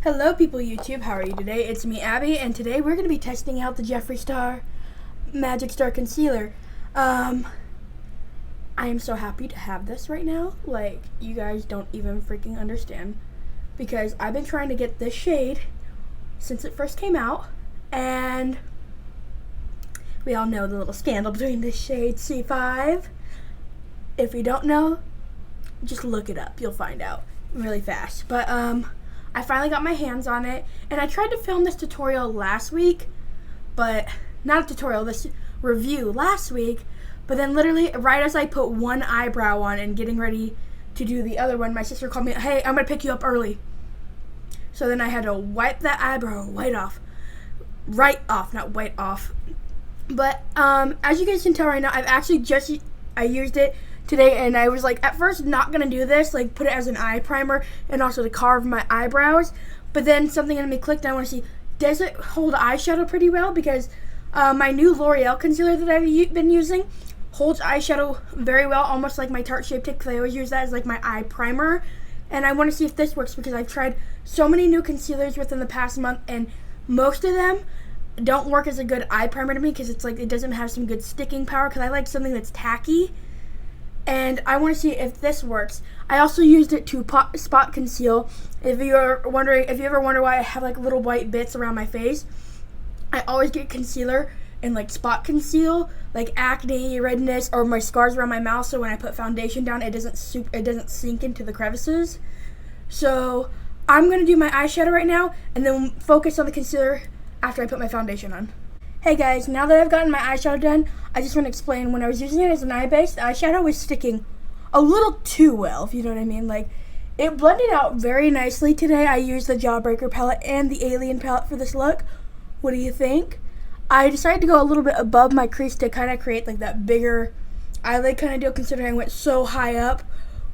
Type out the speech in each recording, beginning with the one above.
Hello people YouTube, how are you today? It's me Abby, and today we're going to be testing out the Jeffree Star Magic Star Concealer. I am so happy to have this right now, like you guys don't even freaking understand, because I've been trying to get this shade since it first came out, and we all know the little scandal between this shade C5. If you don't know, just look it up, you'll find out really fast. But I finally got my hands on it, and I tried to film this tutorial last week, but not a tutorial, this review last week, but then literally right as I put one eyebrow on and getting ready to do the other one, my sister called me, hey, I'm going to pick you up early. So then I had to wipe that eyebrow right off. But as you guys can tell right now, I've actually I used it today, and I was like at first not gonna do this, like put it as an eye primer and also to carve my eyebrows, but then something in me clicked and I want to see, does it hold eyeshadow pretty well, because my new L'Oreal concealer that I've been using holds eyeshadow very well, almost like my Tarte Shape Tape, because I always use that as like my eye primer. And I want to see if this works, because I've tried so many new concealers within the past month, and most of them don't work as a good eye primer to me, because it's like it doesn't have some good sticking power, because I like something that's tacky. And I want to see if this works. I also used it to spot conceal. If you ever wonder why I have like little white bits around my face, I always get concealer and like spot conceal, like acne, redness, or my scars around my mouth. So when I put foundation down, it doesn't sink into the crevices. So I'm gonna do my eyeshadow right now, and then focus on the concealer after I put my foundation on. Hey guys, now that I've gotten my eyeshadow done, I just want to explain, when I was using it as an eye base, the eyeshadow was sticking a little too well, if you know what I mean. Like, it blended out very nicely today. I used the Jawbreaker palette and the Alien palette for this look. What do you think? I decided to go a little bit above my crease to kind of create like that bigger eyelid kind of deal, considering I went so high up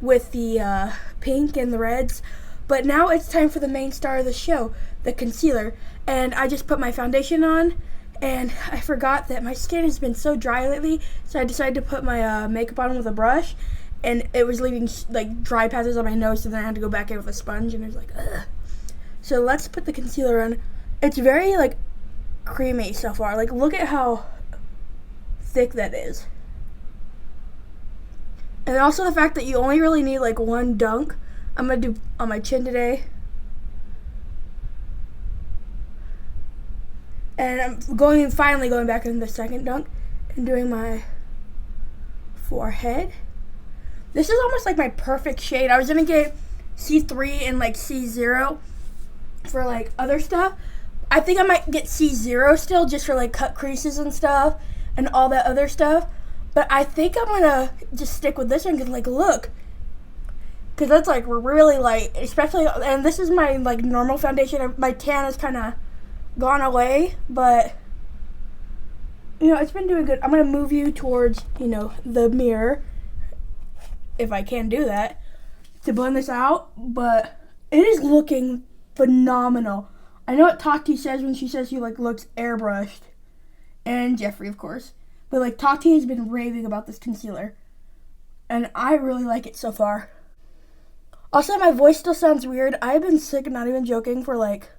with the pink and the reds. But now it's time for the main star of the show, the concealer. And I just put my foundation on, and I forgot that my skin has been so dry lately, so I decided to put my makeup on with a brush, and it was leaving like dry patches on my nose, so then I had to go back in with a sponge, and it was like, ugh. So let's put the concealer on. It's very like creamy so far. Like, look at how thick that is. And also the fact that you only really need like one dunk. I'm gonna do on my chin today. And I'm finally going back in the second dunk and doing my forehead. This is almost like my perfect shade. I was gonna get C3 and like C0 for like other stuff. I think I might get C0 still, just for like cut creases and stuff and all that other stuff. But I think I'm gonna just stick with this one, because like, look, because that's like really light, especially, and this is my like normal foundation. My tan is kind of gone away, but you know, it's been doing good. I'm gonna move you towards, you know, the mirror, if I can do that, to blend this out. But it is looking phenomenal. I know what Tati says when she says he like looks airbrushed, and Jeffree of course, but like Tati has been raving about this concealer, and I really like it so far. Also, my voice still sounds weird. I've been sick, not even joking, for like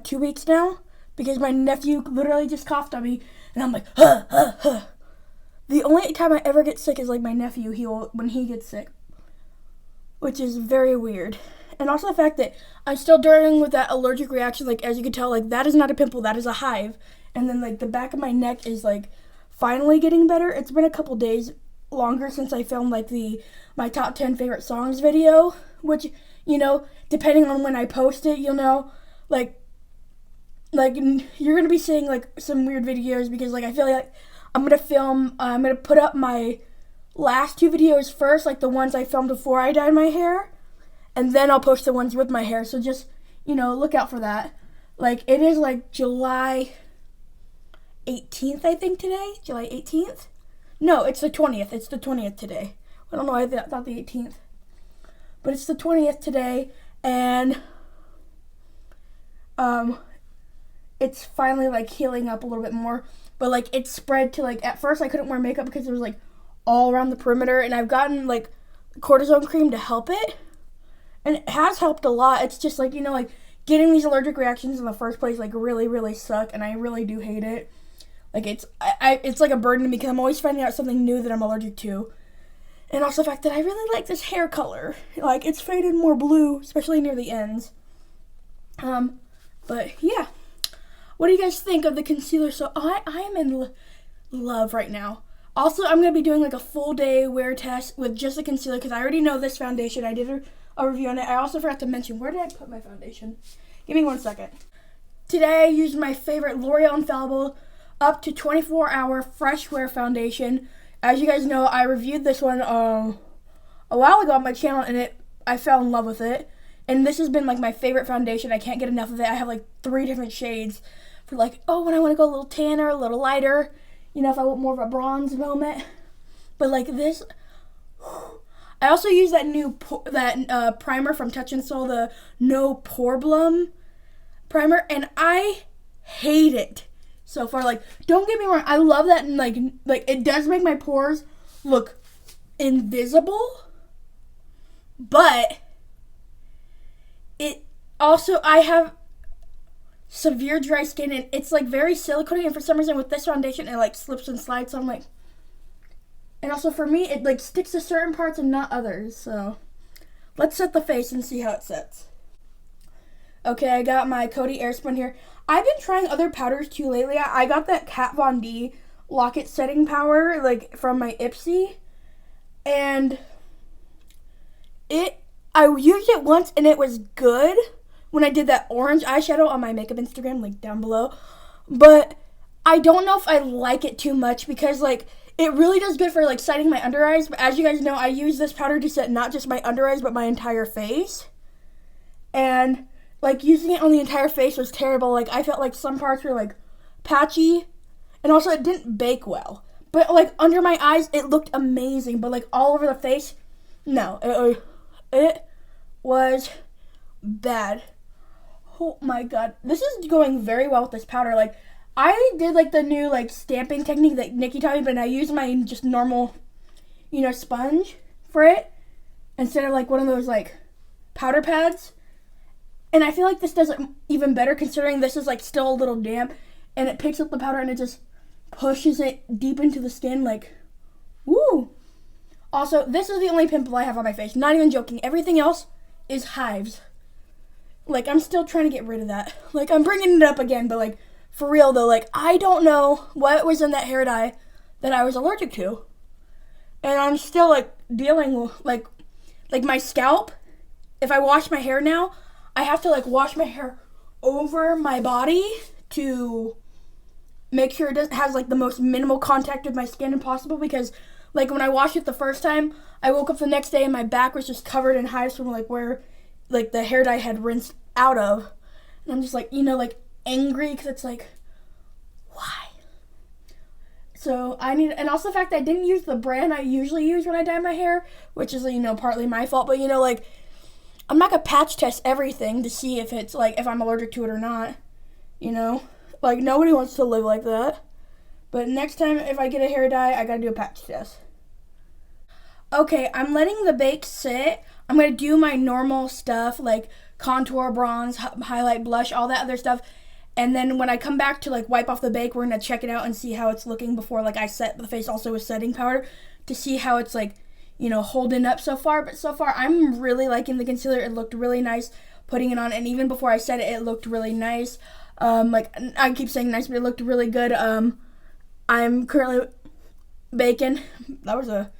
2 weeks now, because my nephew literally just coughed on me, and I'm like, huh, huh, huh. The only time I ever get sick is like my nephew, when he gets sick, which is very weird. And also the fact that I'm still dealing with that allergic reaction. Like, as you can tell, like, that is not a pimple, that is a hive. And then like the back of my neck is like finally getting better. It's been a couple days longer since I filmed like my top 10 favorite songs video, which, you know, depending on when I post it, you'll know, like you're gonna be seeing like some weird videos, because like I feel like I'm gonna put up my last 2 videos first, like the ones I filmed before I dyed my hair, and then I'll post the ones with my hair. So just, you know, look out for that. Like, it is like July 18th, I think, today. July 18th? No, it's the 20th. It's the 20th today. I don't know why I thought the 18th. But it's the 20th today, and it's finally like healing up a little bit more. But like, it spread to like, at first I couldn't wear makeup because it was like all around the perimeter, and I've gotten like cortisone cream to help it. And it has helped a lot. It's just like, like getting these allergic reactions in the first place like really, really suck, and I really do hate it. Like it's like a burden to me because I'm always finding out something new that I'm allergic to. And also the fact that I really like this hair color. Like, it's faded more blue, especially near the ends. But yeah. What do you guys think of the concealer? So I am in love right now. Also, I'm going to be doing like a full day wear test with just the concealer because I already know this foundation. I did a review on it. I also forgot to mention, where did I put my foundation? Give me 1 second. Today I used my favorite L'Oreal Infallible up to 24-hour fresh wear foundation. As you guys know, I reviewed this one a while ago on my channel, and I fell in love with it. And this has been like my favorite foundation. I can't get enough of it. I have like 3 different shades for like, when I want to go a little tanner, a little lighter, if I want more of a bronze moment. But like this, I also use that new primer from Touch in Sol, the No Problem primer, and I hate it so far. Like, don't get me wrong, I love that, and like it does make my pores look invisible, but it also, I have severe dry skin, and it's like very silicone, and for some reason with this foundation it like slips and slides, so I'm like, and also for me it like sticks to certain parts and not others. So let's set the face and see how it sets. Okay, I got my Coty Airspun here. I've been trying other powders too lately. I got that Kat Von D Lock-It Setting Powder like from my Ipsy, and I used it once and it was good when I did that orange eyeshadow on my makeup Instagram, link down below. But I don't know if I like it too much because like it really does good for like setting my under eyes. But as you guys know, I use this powder to set not just my under eyes but my entire face. And like using it on the entire face was terrible. Like I felt like some parts were like patchy, and also it didn't bake well. But like under my eyes it looked amazing, but like all over the face, no, it was bad. Oh my god, this is going very well with this powder. Like I did like the new like stamping technique that Nikki taught me, but I used my just normal, sponge for it instead of like one of those like powder pads. And I feel like this does it even better considering this is like still a little damp, and it picks up the powder and it just pushes it deep into the skin like, woo. Also, this is the only pimple I have on my face. Not even joking. Everything else is hives. Like, I'm still trying to get rid of that. Like, I'm bringing it up again, but like, for real though, like, I don't know what was in that hair dye that I was allergic to. And I'm still like dealing with like my scalp. If I wash my hair now, I have to like wash my hair over my body to make sure it has like the most minimal contact with my skin possible, because like when I washed it the first time, I woke up the next day and my back was just covered in hives from like where like the hair dye had rinsed out of. And I'm just like, like angry because it's like, why? So I need, and also the fact that I didn't use the brand I usually use when I dye my hair, which is, partly my fault, but like, I'm not gonna patch test everything to see if it's like, if I'm allergic to it or not, like nobody wants to live like that. But next time if I get a hair dye, I gotta do a patch test. Okay, I'm letting the bake sit. I'm gonna do my normal stuff like contour, bronze, highlight, blush, all that other stuff. And then when I come back to like wipe off the bake, we're gonna check it out and see how it's looking before like I set the face also with setting powder to see how it's like, holding up so far. But so far, I'm really liking the concealer. It looked really nice putting it on, and even before I set it, it looked really nice. Like, I keep saying nice, but it looked really good. I'm currently baking. That was a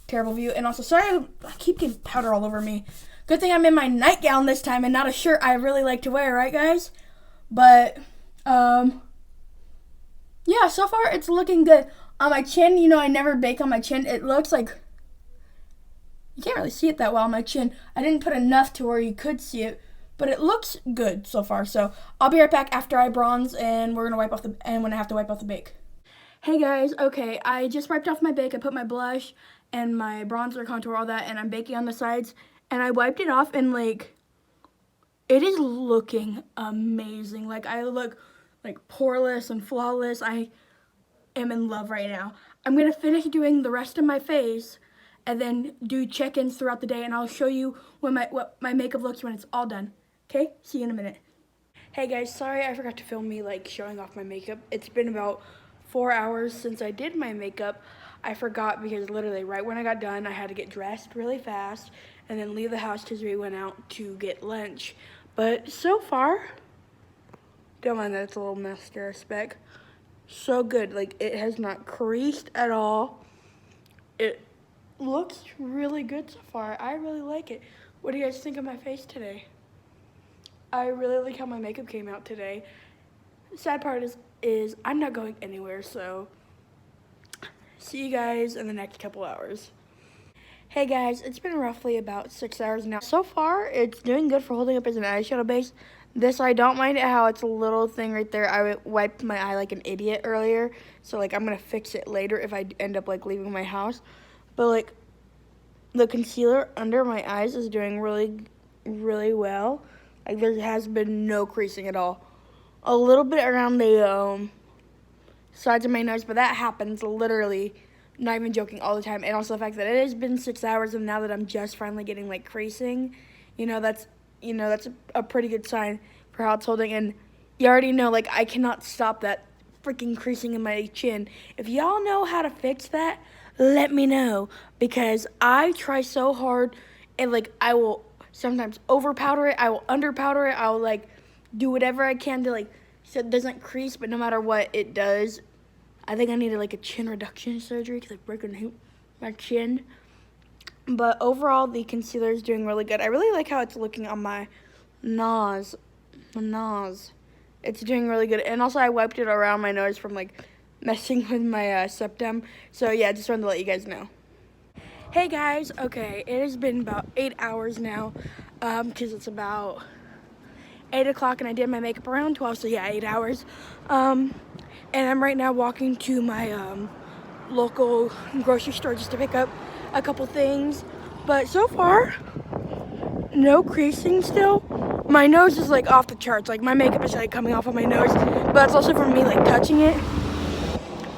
terrible view. And also, sorry, I keep getting powder all over me. Good thing I'm in my nightgown this time and not a shirt I really like to wear, right, guys? But, yeah, so far, it's looking good. On my chin, I never bake on my chin. It looks like, you can't really see it that well on my chin. I didn't put enough to where you could see it, but it looks good so far. So I'll be right back after I bronze, and we're gonna when I have to wipe off the bake. Hey guys, okay, I just wiped off my bake. I put my blush and my bronzer, contour, all that, and I'm baking on the sides, and I wiped it off, and like, it is looking amazing. Like, I look like poreless and flawless. I am in love right now. I'm gonna finish doing the rest of my face, and then do check-ins throughout the day, and I'll show you what my makeup looks when it's all done. Okay, see you in a minute. Hey guys, sorry I forgot to film me like showing off my makeup. It's been about 4 hours since I did my makeup. I forgot because literally right when I got done, I had to get dressed really fast and then leave the house because we went out to get lunch. But so far, don't mind that it's a little mascara speck. So good, like it has not creased at all. It looks really good so far. I really like it. What do you guys think of my face today? I really like how my makeup came out today. The sad part is I'm not going anywhere, so see you guys in the next couple hours. Hey guys, it's been roughly about 6 hours now. So far, it's doing good for holding up as an eyeshadow base. This, I don't mind it how it's a little thing right there. I wiped my eye like an idiot earlier, so like I'm gonna fix it later if I end up like leaving my house. But like the concealer under my eyes is doing really well. Like there has been no creasing at all. A little bit around the sides of my nose, but that happens literally, not even joking, all the time. And also the fact that it has been 6 hours and now that I'm just finally getting like creasing, that's a pretty good sign for how it's holding. And you already know, like, I cannot stop that freaking creasing in my chin. If y'all know how to fix that, let me know, because I try so hard, and like I will sometimes over powder it, I will under powder it, I will like do whatever I can to like so it doesn't crease, but no matter what it does, I think I needed like a chin reduction surgery because like broken my chin. But overall, the concealer is doing really good. I really like how it's looking on my nose. It's doing really good. And also I wiped it around my nose from like messing with my septum. So yeah, just wanted to let you guys know. Hey guys, okay, it has been about 8 hours now, because it's about 8 o'clock and I did my makeup around 12, so yeah, 8 hours. And I'm right now walking to my local grocery store just to pick up a couple things. But so far, no creasing still. My nose is like off the charts, like my makeup is like coming off of my nose, but that's also from me like touching it.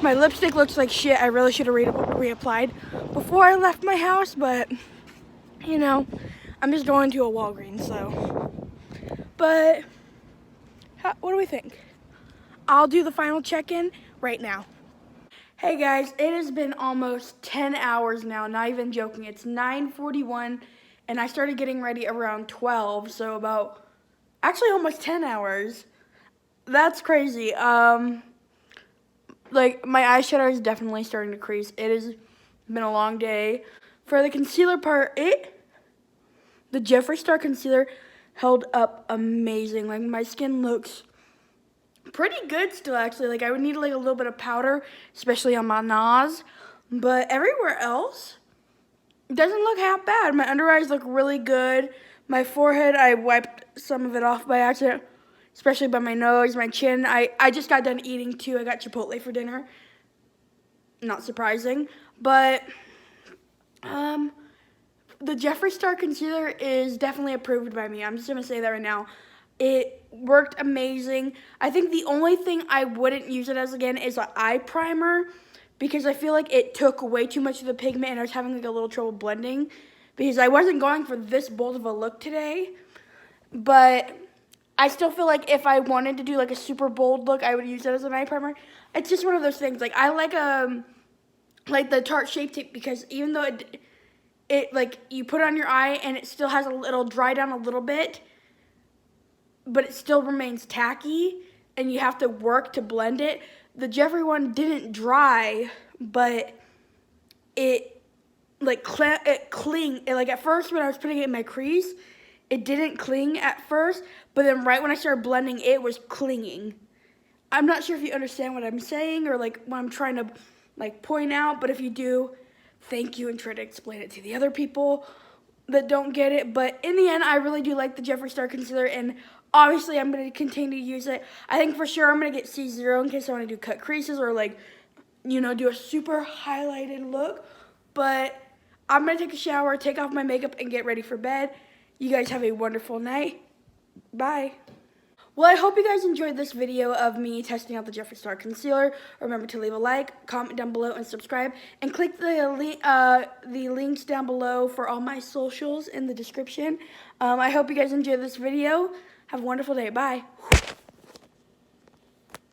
My lipstick looks like shit. I really should have reapplied before I left my house, but I'm just going to a Walgreens, so. But what do we think? I'll do the final check-in right now. Hey guys, it has been almost 10 hours now, not even joking. It's 9:41 and I started getting ready around 12, so about actually almost 10 hours. That's crazy. Like my eyeshadow is definitely starting to crease. It has been a long day. For the concealer part, the Jeffree Star concealer held up amazing. Like my skin looks pretty good still, actually. Like I would need like a little bit of powder, especially on my nose, but everywhere else it doesn't look half bad. My under eyes look really good. My forehead, I wiped some of it off by accident, especially by my nose. My chin, I just got done eating too. I got Chipotle for dinner. Not surprising, but the Jeffree Star concealer is definitely approved by me. I'm just gonna say that right now. It worked amazing. I think the only thing I wouldn't use it as again is an eye primer, because I feel like it took way too much of the pigment and I was having like a little trouble blending, because I wasn't going for this bold of a look today. But I still feel like if I wanted to do like a super bold look, I would use it as an eye primer. It's just one of those things. Like I like the Tarte Shape Tape, because even though it like you put it on your eye and it still has it'll dry down a little bit, but it still remains tacky and you have to work to blend it. The Jeffree one didn't dry, but it like like at first when I was putting it in my crease, it didn't cling at first, but then right when I started blending, it was clinging. I'm not sure if you understand what I'm saying or like what I'm trying to like point out, but if you do, thank you, and try to explain it to the other people that don't get it. But in the end, I really do like the Jeffree Star concealer, and obviously I'm going to continue to use it. I think for sure I'm going to get C0 in case I want to do cut creases or like, do a super highlighted look. But I'm going to take a shower, take off my makeup, and get ready for bed. You guys have a wonderful night. Bye. Well, I hope you guys enjoyed this video of me testing out the Jeffree Star Concealer. Remember to leave a like, comment down below, and subscribe. And click the links down below for all my socials in the description. I hope you guys enjoyed this video. Have a wonderful day. Bye.